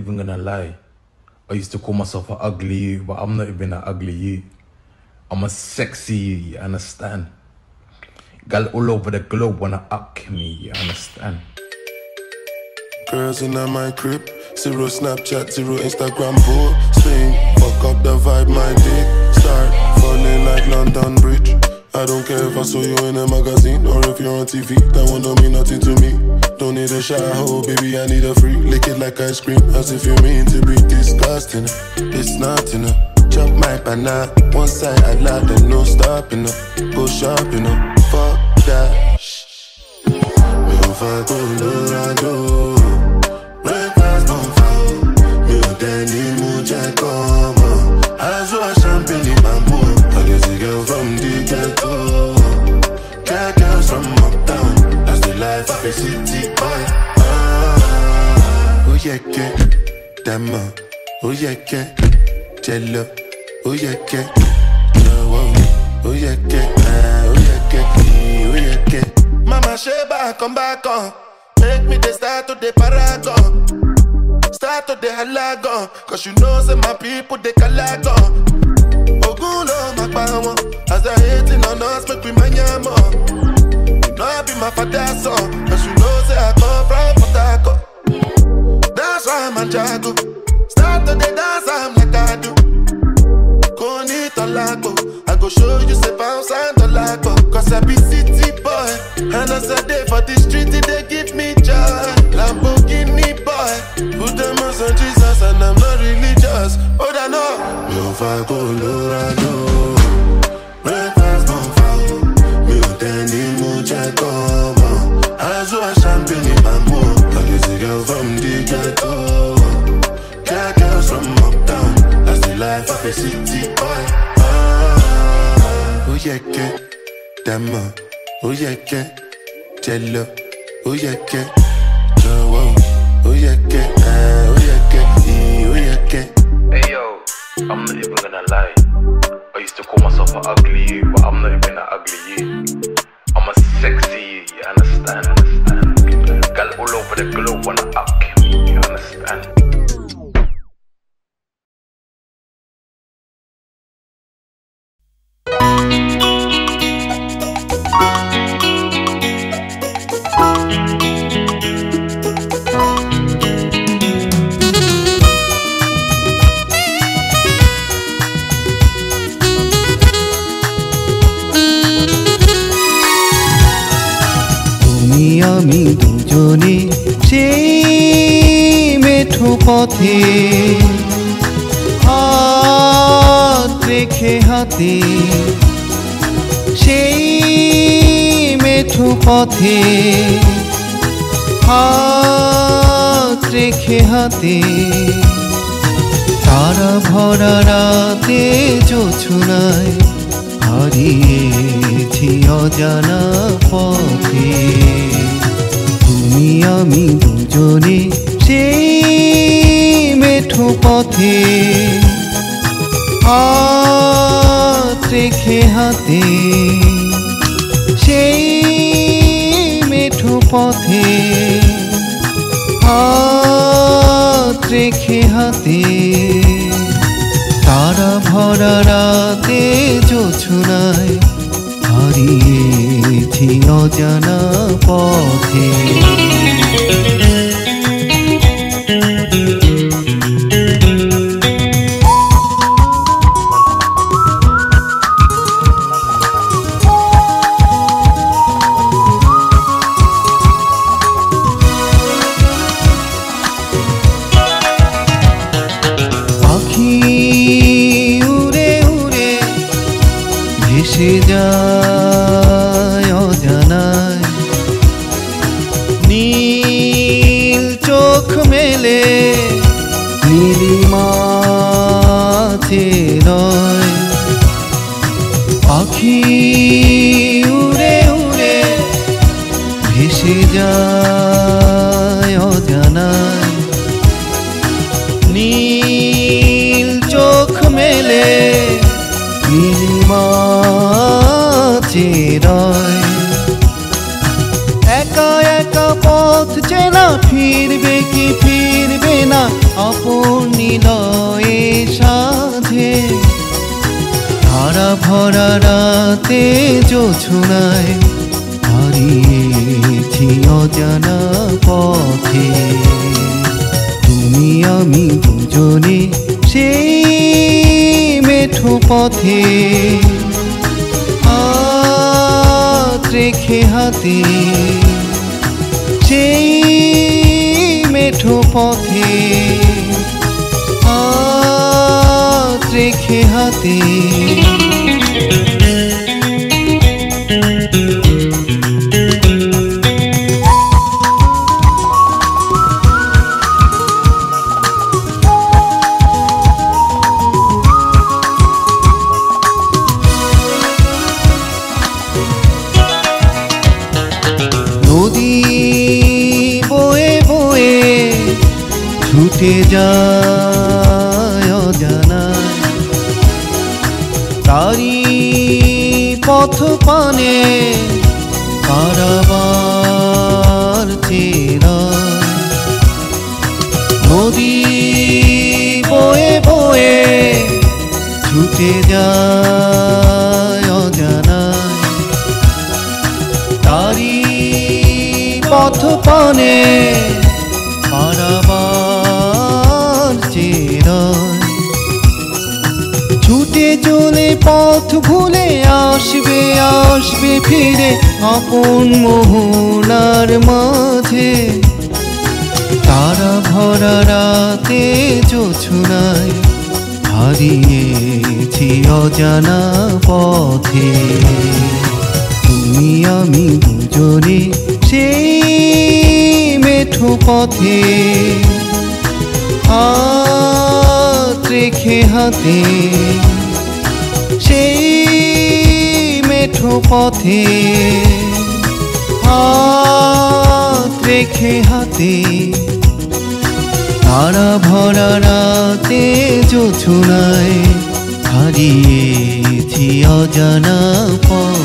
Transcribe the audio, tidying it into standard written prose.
Even gonna lie, I used to call myself an ugly you, but I'm not even an ugly you. I'm a sexy you, you understand? Girl all over the globe wanna up me, you understand? Girls in my crib, zero Snapchat, zero Instagram posting. Fuck up the vibe, my dick start falling like London Bridge. I don't care if I saw you in a magazine or if you're on TV, that one don't mean nothing to me. Don't need a shower, baby, I need a free. Lick it like ice cream, as if you mean to be disgusting. It's not enough. Chop my banana, one side I lie, then no stopping up. Go shopping up, fuck that. Me on fire, go Colorado. Breakfast on fire. Me on Danny Muja, come on. I saw a champagne in bamboo. I guess a girl from the ghetto. Cat girls from uptown. That's the life of a city boy. Oh yeah, get Dama. Oh yeah, get Jello. Oh yeah, get oh yeah, get oh yeah, get oh yeah, get. Mama Sheba, come back on. Make me the start to the paragon. Start to the halagon. Cause you know say my people they calagon. Oguno makbawo. As they hating on us, make we manyamo. You know I be my father's son. Cause you know say I come from Potako. That's why I'm a jago. Start to the dance, I'm like I do. I go show you say bounce and the lago. Cause I be city boy. And as I day for the street, they give me joy. Lamborghini boy. Put them on Jesus and I'm not religious. Oh, I know. Me on fire, Colorado. Breakfast on fire. Me on Danny Muja, come on. I saw a champagne in bamboo. Like it's a girl from the ghetto. Cat girls from uptown. That's the life of a city boy. Oh yeah, get Dama. Oh yeah, get Jello. Oh yeah, get oh yeah, get oh yeah, get oh yeah, get. Hey yo, I'm not even gonna lie. I used to call myself an ugly you, but I'm not even an ugly you. I'm a sexy you, you understand? Girl all over the globe wanna up me, you understand? আমি দুজনে সেই মেঠো পথে হাত রেখে হাতে সেই মেঠো পথে হাত রেখে হাতে তারা ভরা রাতে জোছনায় হারিয়েছি অজানা পথে তুমি আমি দুজনে সেই মেঠো পথে হাত রেখে হাতে সেই মেঠো পথে হাত রেখে হাতে তারা ভরা রাতে জোছনায় হারিয়েছি অজানা পথে ভেসে যায় অজানায় নীল চোখ মেলে নীলিমাছে নয় পাখি উড়ে উড়ে ভেসে যায় অজানায় নীল চোখ মেলে নীলিমাছে রয় একা একা পথ চেনা ফিরবে কি ফিরবে না আপন নিলয়ে সাধে তারা ভরা রাতে জোছনায় হারিয়েছি অজানা পথে তুমি আমি দুজনে সেই মেঠো পথে হাত রেখে হাতে সেই মেঠো পথে হাত রেখে হাতে নদী বয়ে বয়ে ছুটে যায় অজানায় তারি পথ পানে পারাবার চেনা নদী বয়ে বয়ে ছুটে যায় অজানায় তারি পথ পানে পারাবার চেরায় ছুটে চলে পথ ভুলে আসবে আসবে ফিরে আপন মোহনার মাঝে তারা ভরা রাতে জোছনায় হারিয়েছি অজানা পথে তুমি আমি দুজনে সেই মেঠো পথে হাত রেখে হাতে সেই মেঠো পথে হাত রেখে হাতে তারা ভরা রাতে জোছনায় হারিয়েছি অজানা পথ